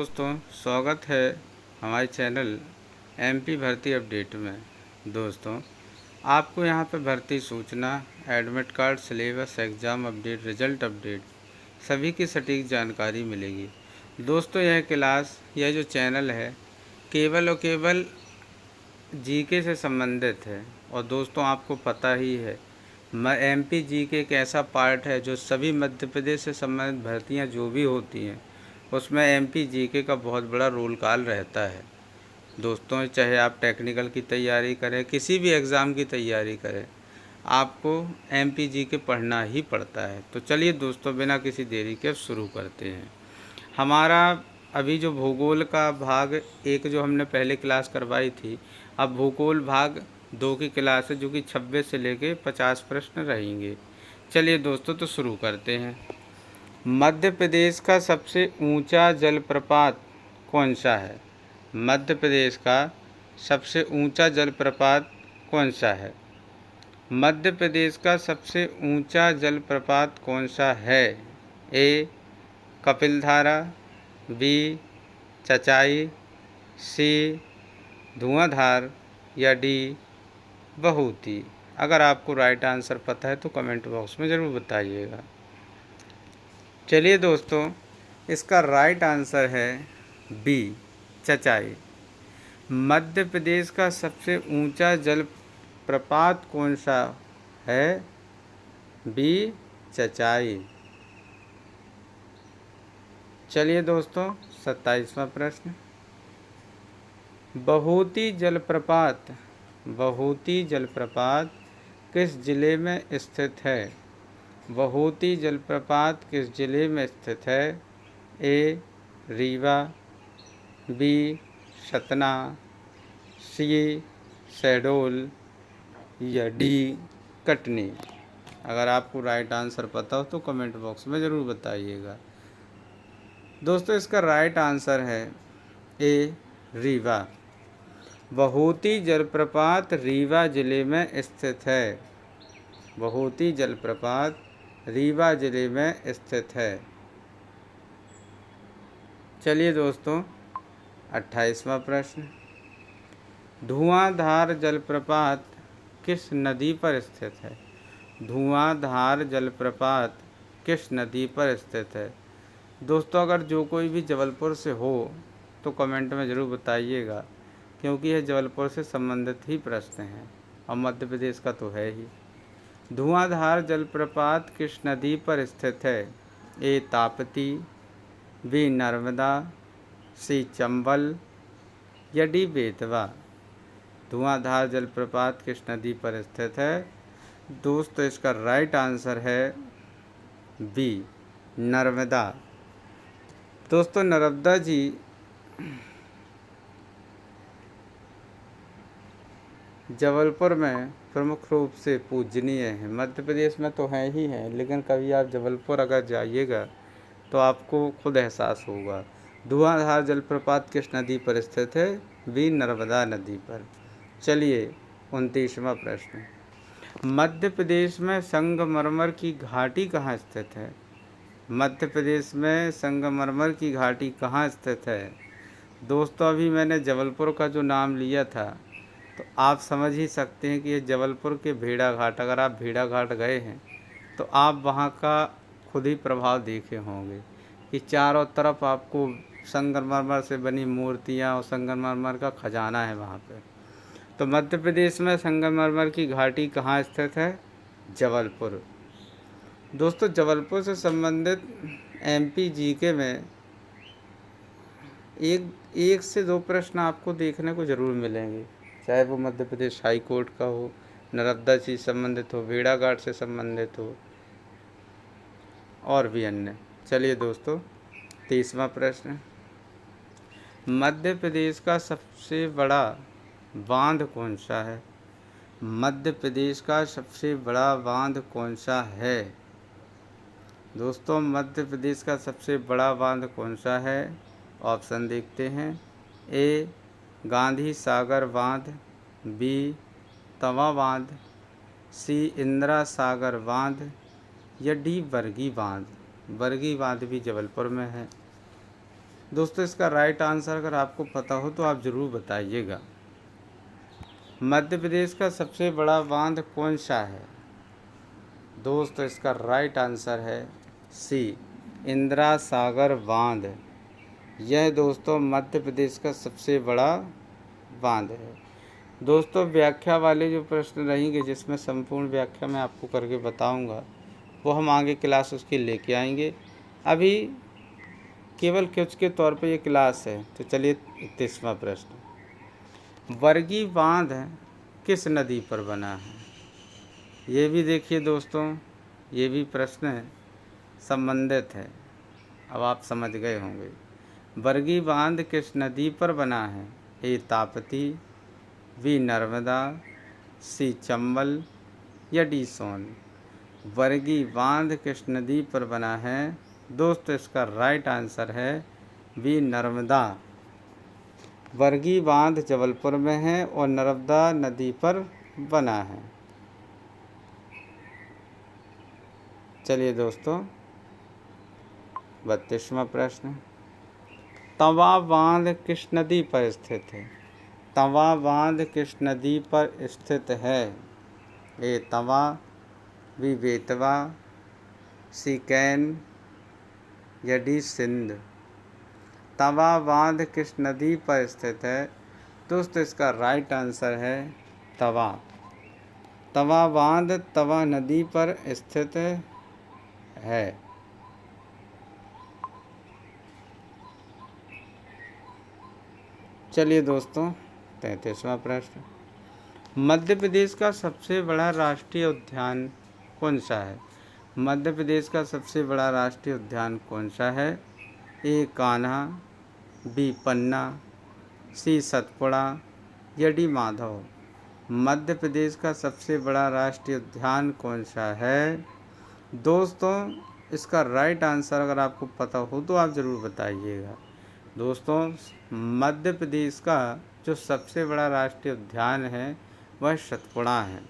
दोस्तों, स्वागत है हमारे चैनल एमपी भर्ती अपडेट में। दोस्तों, आपको यहां पर भर्ती सूचना, admit card, syllabus, exam update, result update सभी की सटीक जानकारी मिलेगी। दोस्तों, यह जो चैनल है केवल और केवल जीके से संबंधित है। और दोस्तों, आपको पता ही है एमपी जीके एक ऐसा पार्ट है जो सभी मध्य प्रदेश से संबंधित भर्तियां जो भी होती हैं उसमें एमपी जीके का बहुत बड़ा रोल कॉल रहता है। दोस्तों, चाहे आप टेक्निकल की तैयारी करें, किसी भी एग्ज़ाम की तैयारी करें, आपको एमपी जीके पढ़ना ही पड़ता है। तो चलिए दोस्तों, बिना किसी देरी के शुरू करते हैं। हमारा अभी जो भूगोल का भाग एक जो हमने पहले क्लास करवाई थी, अब भूगोल भाग 2 की क्लास है, जो कि 26 से लेके 50 प्रश्न रहेंगे। चलिए दोस्तों, तो शुरू करते हैं। मध्य प्रदेश का सबसे ऊंचा जलप्रपात कौन सा है? मध्य प्रदेश का सबसे ऊंचा जलप्रपात कौन सा है? मध्य प्रदेश का सबसे ऊंचा जलप्रपात कौन सा है? ए कपिलधारा, बी चचाई, सी धुआंधार या डी बहूती। अगर आपको राइट आंसर पता है तो कमेंट बॉक्स में ज़रूर बताइएगा। चलिए दोस्तों, इसका राइट आंसर है बी चचाई। मध्य प्रदेश का सबसे ऊंचा जलप्रपात कौन सा है? बी चचाई। चलिए दोस्तों, 27वां प्रश्न। बहूती जलप्रपात किस जिले में स्थित है? बहूती जलप्रपात किस जिले में स्थित है? ए रीवा, बी सतना, सी शहडोल या डी कटनी। अगर आपको राइट आंसर पता हो तो कमेंट बॉक्स में ज़रूर बताइएगा। दोस्तों, इसका राइट आंसर है ए रीवा। बहूती जलप्रपात रीवा जिले में स्थित है। बहूती जलप्रपात रीवा जिले में स्थित है। चलिए दोस्तों, 28वां प्रश्न। धुआंधार जलप्रपात किस नदी पर स्थित है? धुआंधार जलप्रपात किस नदी पर स्थित है? दोस्तों, अगर जो कोई भी जबलपुर से हो तो कमेंट में ज़रूर बताइएगा, क्योंकि यह जबलपुर से संबंधित ही प्रश्न हैं और मध्य प्रदेश का तो है ही। धुआंधार जलप्रपात किस नदी पर स्थित है? ए ताप्ती, बी नर्मदा, सी चंबल या डी बेतवा। धुआंधार जलप्रपात किस नदी पर स्थित है? दोस्तों, इसका राइट आंसर है बी नर्मदा। दोस्तों, नर्मदा जी जबलपुर में प्रमुख रूप से पूजनीय है। मध्य प्रदेश में तो है ही है, लेकिन कभी आप जबलपुर अगर जाइएगा तो आपको खुद एहसास होगा। धुआंधार जलप्रपात किस नदी पर स्थित है? बी नर्मदा नदी पर। चलिए, 29वां प्रश्न। मध्य प्रदेश में संगमरमर की घाटी कहाँ स्थित है? मध्य प्रदेश में संगमरमर की घाटी कहाँ स्थित है? दोस्तों, अभी मैंने जबलपुर का जो नाम लिया था तो आप समझ ही सकते हैं कि ये जबलपुर के भेड़ाघाट, अगर आप भेड़ाघाट गए हैं तो आप वहाँ का खुद ही प्रभाव देखे होंगे कि चारों तरफ आपको संगमरमर से बनी मूर्तियाँ और संगमरमर का खजाना है वहाँ पे। तो मध्य प्रदेश में संगमरमर की घाटी कहाँ स्थित है? जबलपुर। दोस्तों, जबलपुर से संबंधित एमपी जीके में एक से दो प्रश्न आपको देखने को ज़रूर मिलेंगे, चाहे वो मध्य प्रदेश हाई कोर्ट का हो, नर्मदा से संबंधित हो, भेड़ाघाट से संबंधित हो और भी अन्य। चलिए दोस्तों, 30वां प्रश्न। मध्य प्रदेश का सबसे बड़ा बांध कौन सा है? मध्य प्रदेश का सबसे बड़ा बांध कौन सा है? दोस्तों, मध्य प्रदेश का सबसे बड़ा बांध कौन सा है? ऑप्शन देखते हैं। ए गांधी सागर बांध, बी तवा बांध, सी इंदिरा सागर बांध या डी बरगी बांध। बरगी बांध भी जबलपुर में है। दोस्तों इसका राइट आंसर अगर आपको पता हो तो आप ज़रूर बताइएगा। मध्य प्रदेश का सबसे बड़ा बांध कौन सा है? दोस्तों इसका राइट आंसर है सी, इंदिरा सागर बांध। यह दोस्तों मध्य प्रदेश का सबसे बड़ा बांध है। दोस्तों व्याख्या वाले जो प्रश्न रहेंगे जिसमें संपूर्ण व्याख्या मैं आपको करके बताऊंगा, वो हम आगे क्लास उसकी लेके आएंगे। अभी केवल कुछ के तौर पे ये क्लास है। तो चलिए 31वां प्रश्न, बरगी बांध किस नदी पर बना है? ये भी देखिए दोस्तों, ये भी प्रश्न संबंधित है, अब आप समझ गए होंगे। बरगी बांध किस नदी पर बना है? ए ताप्ती, बी नर्मदा, सी चंबल या डी सोन। बरगी बांध किस नदी पर बना है? दोस्तों इसका राइट आंसर है बी नर्मदा। बरगी बांध जबलपुर में है और नर्मदा नदी पर बना है। चलिए दोस्तों 32वां प्रश्न, तवा बांध किस नदी पर स्थित है? तवा बांध किस नदी पर स्थित है? ए तवा, बी बेतवा, सी कैन या डी सिंध। तवा बांध किस नदी पर स्थित है? दोस्तों इसका राइट आंसर है तवा। तवा बांध तवा नदी पर स्थित है। चलिए दोस्तों 33वां प्रश्न, मध्य प्रदेश का सबसे बड़ा राष्ट्रीय उद्यान कौन सा है? मध्य प्रदेश का सबसे बड़ा राष्ट्रीय उद्यान कौन सा है? ए कान्हा, बी पन्ना, सी सतपुड़ा या डी माधव। मध्य प्रदेश का सबसे बड़ा राष्ट्रीय उद्यान कौन सा है? दोस्तों इसका राइट आंसर अगर आपको पता हो तो आप ज़रूर बताइएगा। दोस्तों मध्य प्रदेश का जो सबसे बड़ा राष्ट्रीय उद्यान है वह सतपुड़ा है।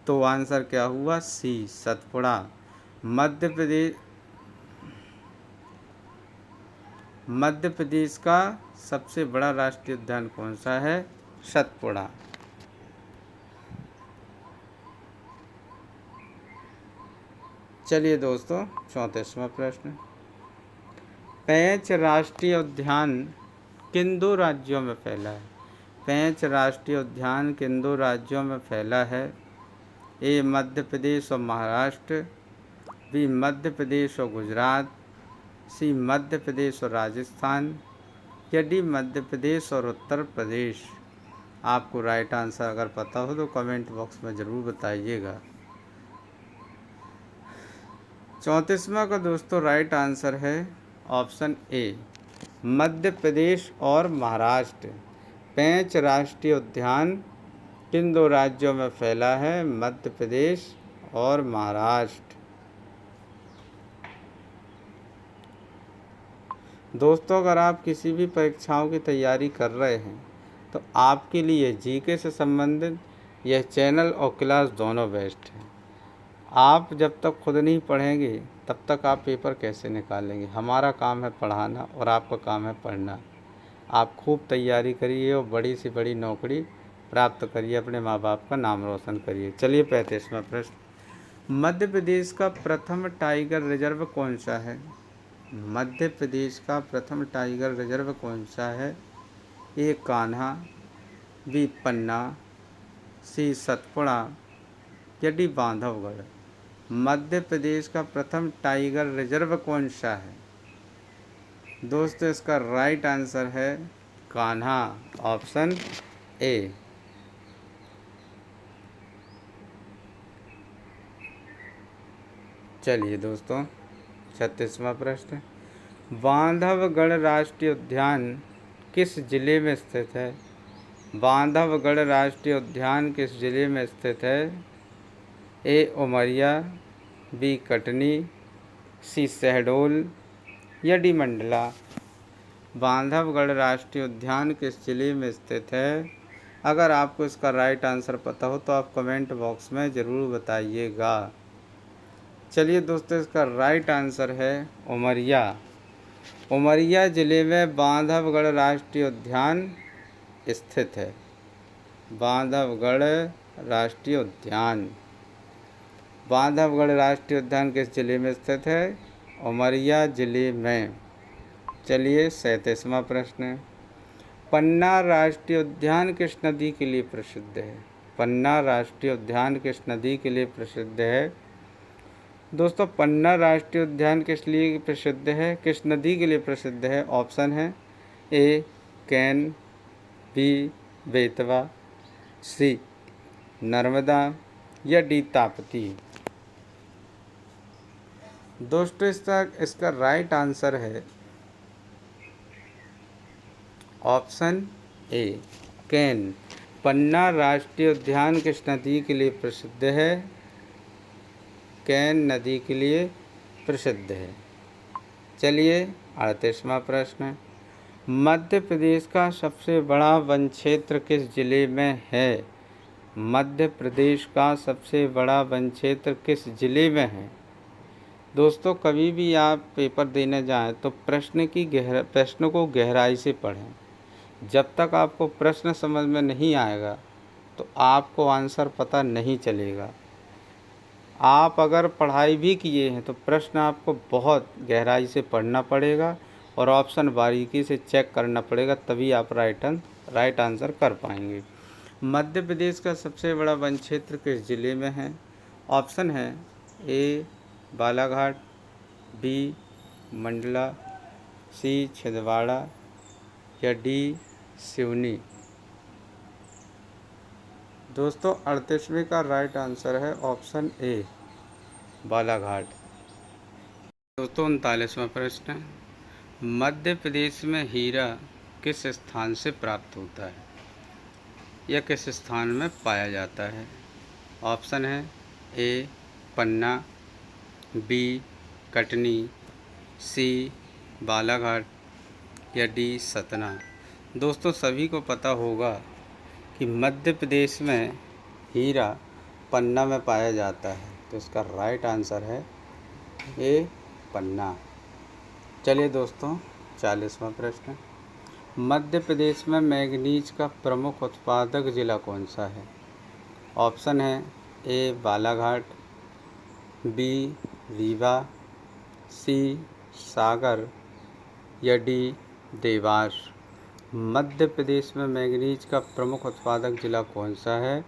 तो आंसर क्या हुआ? सी सतपुड़ा। मध्य प्रदेश का सबसे बड़ा राष्ट्रीय उद्यान कौन सा है? सतपुड़ा। चलिए दोस्तों 34वां प्रश्न, पेंच राष्ट्रीय उद्यान किन दो राज्यों में फैला है? पेंच राष्ट्रीय उद्यान किन दो राज्यों में फैला है? ए मध्य प्रदेश और महाराष्ट्र, बी मध्य प्रदेश और गुजरात, सी मध्य प्रदेश और राजस्थान या डी मध्य प्रदेश और उत्तर प्रदेश। आपको राइट आंसर अगर पता हो तो कमेंट बॉक्स में ज़रूर बताइएगा। 34वां का दोस्तों राइट आंसर है ऑप्शन ए, मध्य प्रदेश और महाराष्ट्र। पेंच राष्ट्रीय उद्यान किन दो राज्यों में फैला है? मध्य प्रदेश और महाराष्ट्र। दोस्तों अगर आप किसी भी परीक्षाओं की तैयारी कर रहे हैं तो आपके लिए जीके से संबंधित यह चैनल और क्लास दोनों बेस्ट है। आप जब तक खुद नहीं पढ़ेंगे तब तक आप पेपर कैसे निकालेंगे? हमारा काम है पढ़ाना और आपका काम है पढ़ना। आप खूब तैयारी करिए और बड़ी से बड़ी नौकरी प्राप्त करिए, अपने माँ बाप का नाम रोशन करिए। चलिए 35वां प्रश्न, मध्य प्रदेश का प्रथम टाइगर रिजर्व कौन सा है? मध्य प्रदेश का प्रथम टाइगर रिजर्व कौन सा है? ए कान्हा, बी पन्ना, सी सतपुड़ा या डी बांधवगढ़। मध्य प्रदेश का प्रथम टाइगर रिजर्व कौन सा है? दोस्तों इसका राइट आंसर है कान्हा, ऑप्शन ए। चलिए दोस्तों 36वां प्रश्न, बांधवगढ़ राष्ट्रीय उद्यान किस जिले में स्थित है? बांधवगढ़ राष्ट्रीय उद्यान किस जिले में स्थित है? ए उमरिया, बी कटनी, सी शहडोल या डी मंडला। बांधवगढ़ राष्ट्रीय उद्यान किस जिले में स्थित है? अगर आपको इसका राइट आंसर पता हो तो आप कमेंट बॉक्स में ज़रूर बताइएगा। चलिए दोस्तों इसका राइट आंसर है उमरिया। उमरिया जिले में बांधवगढ़ राष्ट्रीय उद्यान स्थित है। बांधवगढ़ राष्ट्रीय उद्यान, बांधवगढ़ राष्ट्रीय उद्यान किस जिले में स्थित है? उमरिया जिले में। चलिए 37वां प्रश्न, पन्ना राष्ट्रीय उद्यान किस नदी के लिए प्रसिद्ध है? पन्ना राष्ट्रीय उद्यान किस नदी के लिए प्रसिद्ध है? दोस्तों पन्ना राष्ट्रीय उद्यान किस लिए प्रसिद्ध है, किस नदी के लिए प्रसिद्ध है? ऑप्शन है ए कैन, बी बेतवा, सी नर्मदा या डी ताप्ती। दोस्तों इसका राइट आंसर है ऑप्शन ए कैन। पन्ना राष्ट्रीय उद्यान किस नदी के लिए प्रसिद्ध है? कैन नदी के लिए प्रसिद्ध है। चलिए 38वां प्रश्न, मध्य प्रदेश का सबसे बड़ा वन क्षेत्र किस जिले में है? मध्य प्रदेश का सबसे बड़ा वन क्षेत्र किस जिले में है? दोस्तों कभी भी आप पेपर देने जाएं तो प्रश्न को गहराई से पढ़ें। जब तक आपको प्रश्न समझ में नहीं आएगा तो आपको आंसर पता नहीं चलेगा। आप अगर पढ़ाई भी किए हैं तो प्रश्न आपको बहुत गहराई से पढ़ना पड़ेगा और ऑप्शन बारीकी से चेक करना पड़ेगा, तभी आप राइट आंसर कर पाएंगे। मध्य प्रदेश का सबसे बड़ा वन क्षेत्र किस जिले में है? ऑप्शन है ए बालाघाट, बी मंडला, सी छिंदवाड़ा या डी सिवनी। दोस्तों 38वें का राइट आंसर है ऑप्शन ए बालाघाट। दोस्तों 39वां प्रश्न, मध्य प्रदेश में हीरा किस स्थान से प्राप्त होता है या किस स्थान में पाया जाता है? ऑप्शन है ए पन्ना, बी कटनी, सी बालाघाट या डी सतना। दोस्तों सभी को पता होगा कि मध्य प्रदेश में हीरा पन्ना में पाया जाता है, तो इसका राइट आंसर है ए पन्ना। चलिए दोस्तों 40वां प्रश्न, मध्य प्रदेश में मैंगनीज का प्रमुख उत्पादक जिला कौन सा है? ऑप्शन है ए बालाघाट, बी रीवा, सी सागर या डी देवास। मध्य प्रदेश में मैंगनीज का प्रमुख उत्पादक जिला कौन सा है?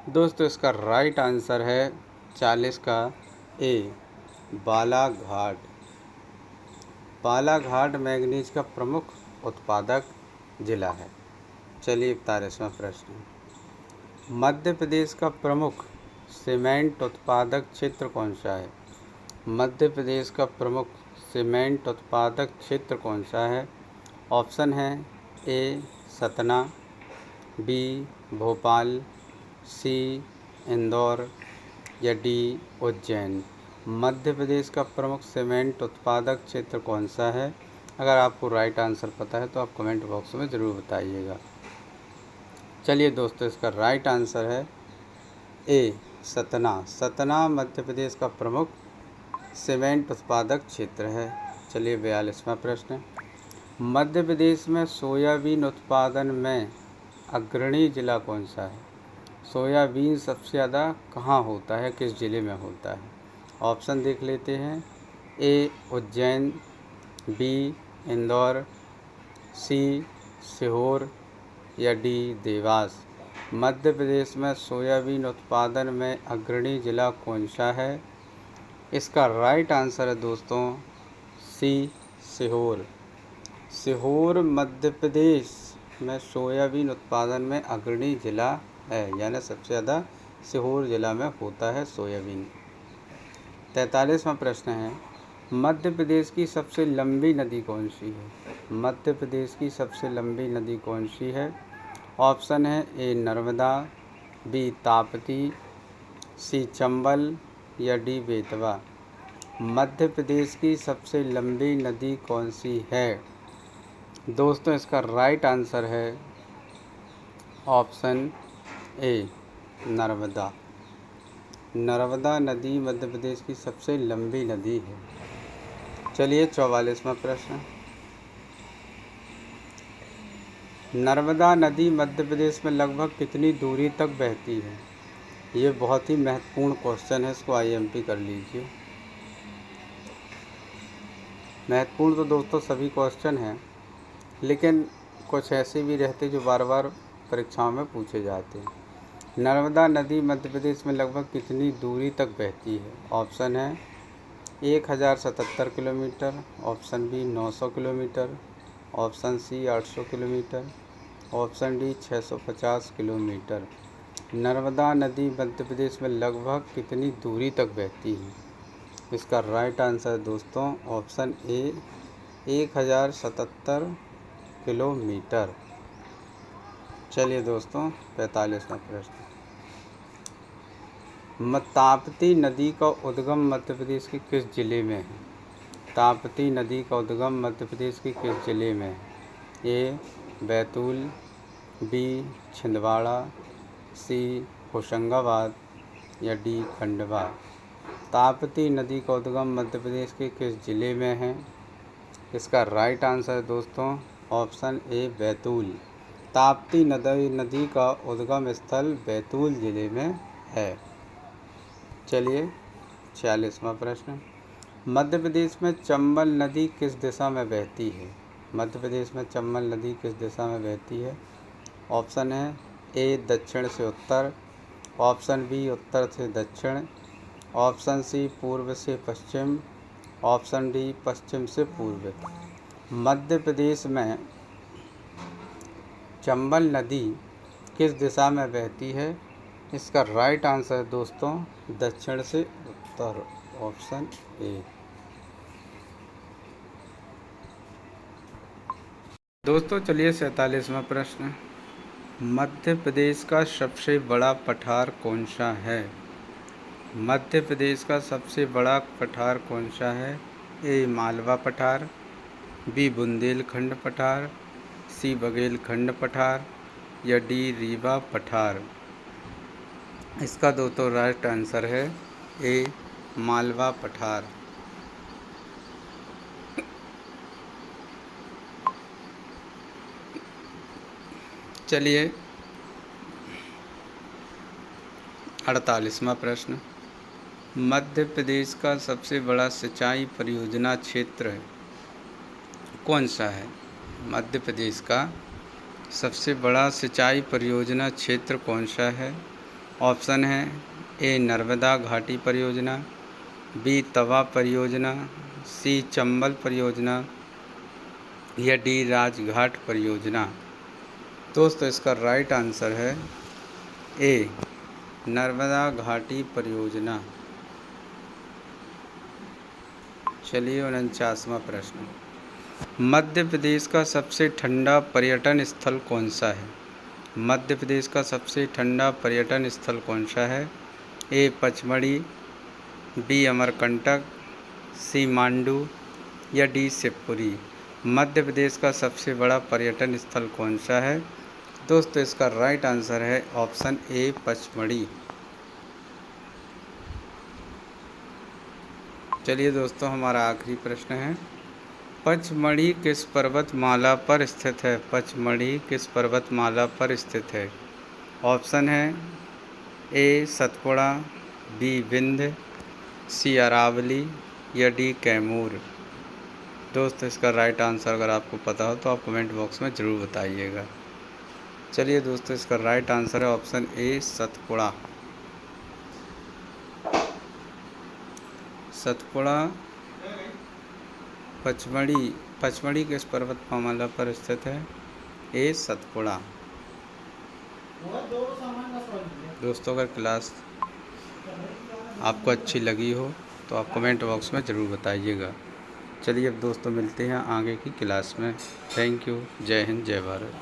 दोस्तों इसका राइट आंसर है 40 का ए बालाघाट। बालाघाट मैंगनीज का प्रमुख उत्पादक जिला है। चलिए 41वां प्रश्न, मध्य प्रदेश का प्रमुख सीमेंट उत्पादक क्षेत्र कौन सा है? मध्य प्रदेश का प्रमुख सीमेंट उत्पादक क्षेत्र कौन सा है? ऑप्शन है ए सतना, बी भोपाल, सी इंदौर या डी उज्जैन। मध्य प्रदेश का प्रमुख सीमेंट उत्पादक क्षेत्र कौन सा है? अगर आपको राइट आंसर पता है तो आप कमेंट बॉक्स में ज़रूर बताइएगा। चलिए दोस्तों इसका राइट आंसर है ए सतना। सतना मध्य प्रदेश का प्रमुख सीमेंट उत्पादक क्षेत्र है। चलिए 42वां प्रश्न, मध्य प्रदेश में सोयाबीन उत्पादन में अग्रणी जिला कौन सा है? सोयाबीन सबसे ज़्यादा कहाँ होता है, किस ज़िले में होता है? ऑप्शन देख लेते हैं, ए उज्जैन, बी इंदौर, सी सीहोर या डी देवास। मध्य प्रदेश में सोयाबीन उत्पादन में अग्रणी जिला कौन सा है? इसका राइट आंसर है दोस्तों सी सीहोर। सीहोर मध्य प्रदेश में सोयाबीन उत्पादन में अग्रणी जिला है, यानी सबसे ज़्यादा सीहोर जिला में होता है सोयाबीन। 43वां प्रश्न है, मध्य प्रदेश की सबसे लंबी नदी कौन सी है? मध्य प्रदेश की सबसे लंबी नदी कौन सी है? ऑप्शन है ए नर्मदा, बी ताप्ती, सी चंबल या डी बेतवा। मध्य प्रदेश की सबसे लंबी नदी कौन सी है? दोस्तों इसका राइट आंसर है ऑप्शन ए नर्मदा। नर्मदा नदी मध्य प्रदेश की सबसे लंबी नदी है। चलिए 44वां प्रश्न। नर्मदा नदी मध्य प्रदेश में लगभग कितनी दूरी तक बहती है? ये बहुत ही महत्वपूर्ण क्वेश्चन है, इसको IMP कर लीजिए। महत्वपूर्ण तो दोस्तों सभी क्वेश्चन हैं, लेकिन कुछ ऐसे भी रहते जो बार बार परीक्षाओं में पूछे जाते हैं। नर्मदा नदी मध्य प्रदेश में लगभग कितनी दूरी तक बहती है? ऑप्शन है 1077 kilometre, option B 900 kilometre, option C 800 kilometre, option D 650 kilometre. Narmada नदी मध्य प्रदेश में लगभग कितनी दूरी तक बहती है? इसका राइट आंसर दोस्तों ऑप्शन ए 1077 किलोमीटर। चलिए दोस्तों 45वां प्रश्न। ताप्ती नदी का उद्गम मध्य प्रदेश के किस जिले में है? ताप्ती नदी का उद्गम मध्य प्रदेश के किस जिले में है? ए बैतूल, बी छिंदवाड़ा, सी होशंगाबाद या डी खंडवा। ताप्ती नदी का उद्गम मध्य प्रदेश के किस जिले में है? इसका राइट आंसर दोस्तों ऑप्शन ए बैतूल। ताप्ती नदी का उद्गम स्थल बैतूल जिले में है। चलिए 46वां प्रश्न। मध्य प्रदेश में चंबल नदी किस दिशा में बहती है? मध्य प्रदेश में चंबल नदी किस दिशा में बहती है? ऑप्शन है ए दक्षिण से उत्तर, ऑप्शन बी उत्तर से दक्षिण, ऑप्शन सी पूर्व से पश्चिम, ऑप्शन डी पश्चिम से पूर्व। मध्य प्रदेश में चंबल नदी किस दिशा में बहती है? इसका राइट आंसर दोस्तों दक्षिण से उत्तर, ऑप्शन ए। दोस्तों चलिए 47वां प्रश्न। मध्य प्रदेश का सबसे बड़ा पठार कौन सा है? मध्य प्रदेश का सबसे बड़ा पठार कौन सा है? ए मालवा पठार, बी बुंदेलखंड पठार, सी बघेलखंड पठार या डी रीवा पठार। इसका दोस्तों राइट आंसर है ए मालवा पठार। चलिए 48वां प्रश्न। मध्य प्रदेश का सबसे बड़ा सिंचाई परियोजना क्षेत्र कौन सा है? मध्य प्रदेश का सबसे बड़ा सिंचाई परियोजना क्षेत्र कौन सा है? ऑप्शन है ए नर्मदा घाटी परियोजना, बी तवा परियोजना, सी चंबल परियोजना या डी राजघाट परियोजना। दोस्तों इसका राइट आंसर है ए नर्मदा घाटी परियोजना। चलिए 49वां प्रश्न। मध्य प्रदेश का सबसे ठंडा पर्यटन स्थल कौन सा है? मध्य प्रदेश का सबसे ठंडा पर्यटन स्थल कौन सा है? ए पचमढ़ी, बी अमरकंटक, सी मांडू या डी शिवपुरी। मध्य प्रदेश का सबसे बड़ा पर्यटन स्थल कौन सा है? दोस्तों इसका राइट आंसर है ऑप्शन ए पचमढ़ी। चलिए दोस्तों हमारा आखिरी प्रश्न है। पचमढ़ी किस पर्वतमाला पर स्थित है? पचमढ़ी किस पर्वतमाला पर स्थित है? ऑप्शन है ए सतपुड़ा, बी विंध्य, सी अरावली या डी कैमूर। दोस्तों इसका राइट आंसर अगर आपको पता हो तो आप कमेंट बॉक्स में ज़रूर बताइएगा। चलिए दोस्तों इसका राइट आंसर है ऑप्शन ए सतपुड़ा। सतपुड़ा पचमढ़ी किस पर्वतमाला पर स्थित है? ए सतपुड़ा। दोस्तों अगर क्लास आपको अच्छी लगी हो तो आप कमेंट बॉक्स में ज़रूर बताइएगा। चलिए अब दोस्तों मिलते हैं आगे की क्लास में। Thank you. जय हिंद, जय भारत।